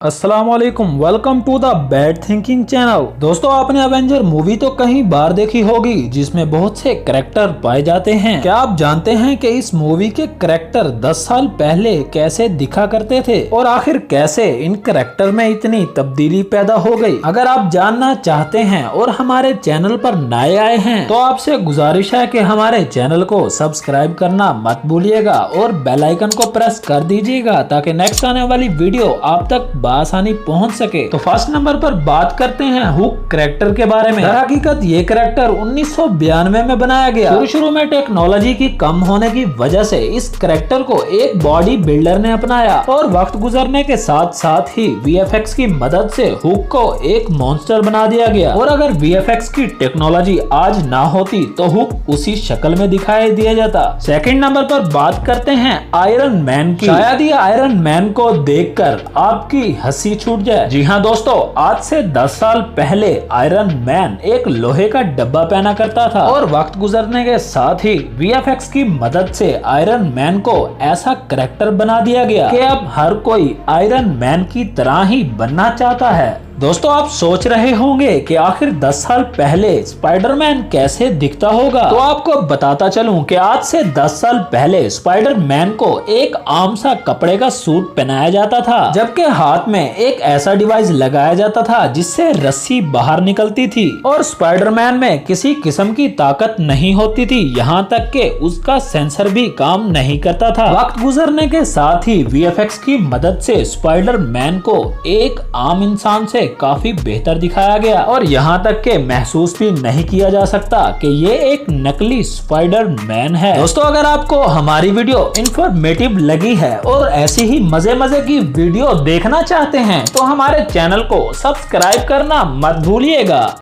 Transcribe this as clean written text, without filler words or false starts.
अस्सलाम वालेकुम, welcome to the bad thinking channel. दोस्तों, आपने एवेंजर मूवी तो कहीं बार देखी होगी जिसमें बहुत से करैक्टर पाए जाते हैं। क्या आप जानते हैं कि इस मूवी के करैक्टर 10 साल पहले कैसे दिखा करते थे और आखिर कैसे इन करैक्टर में इतनी तब्दीली पैदा हो गई? अगर आप जानना चाहते हैं और हमारे चैनल पर नए आए हैं तो आपसे गुजारिश है कि हमारे चैनल को सब्सक्राइब करना मत भूलिएगा और बेल आइकन को प्रेस कर दीजिएगा ताकि नेक्स्ट आने वाली वीडियो आप तक आसानी पहुंच सके। तो फर्स्ट नंबर पर बात करते हैं हुक करैक्टर के बारे में। हकीकत ये करैक्टर 1992 में बनाया गया। शुरू में टेक्नोलॉजी की कम होने की वजह से इस करैक्टर को एक बॉडी बिल्डर ने अपनाया और वक्त गुजरने के साथ साथ ही वीएफएक्स की मदद से हुक को एक मॉन्स्टर बना दिया गया। और अगर वीएफएक्स की टेक्नोलॉजी आज ना होती तो हुक उसी शक्ल में दिखाई दिया जाता। सेकंड नंबर पर बात करते हैं आयरन मैन की। शायद ये आयरन मैन को देखकर आपकी हंसी छूट जाए। जी हाँ दोस्तों, आज से 10 साल पहले आयरन मैन एक लोहे का डब्बा पहना करता था और वक्त गुजरने के साथ ही वीएफएक्स की मदद से आयरन मैन को ऐसा करैक्टर बना दिया गया कि अब हर कोई आयरन मैन की तरह ही बनना चाहता है। दोस्तों, आप सोच रहे होंगे कि आखिर 10 साल पहले स्पाइडरमैन कैसे दिखता होगा। तो आपको बताता चलूं कि आज से 10 साल पहले स्पाइडरमैन को एक आम सा कपड़े का सूट पहनाया जाता था, जबकि हाथ में एक ऐसा डिवाइस लगाया जाता था जिससे रस्सी बाहर निकलती थी और स्पाइडरमैन में किसी किस्म की ताकत नहीं होती थी, यहाँ तक कि उसका सेंसर भी काम नहीं करता था। वक्त गुजरने के साथ ही वीएफएक्स की मदद से स्पाइडरमैन को एक आम इंसान से काफी बेहतर दिखाया गया और यहाँ तक के महसूस भी नहीं किया जा सकता कि ये एक नकली स्पाइडरमैन है। दोस्तों, अगर आपको हमारी वीडियो इंफॉर्मेटिव लगी है और ऐसी ही मजे मजे की वीडियो देखना चाहते हैं तो हमारे चैनल को सब्सक्राइब करना मत भूलिएगा।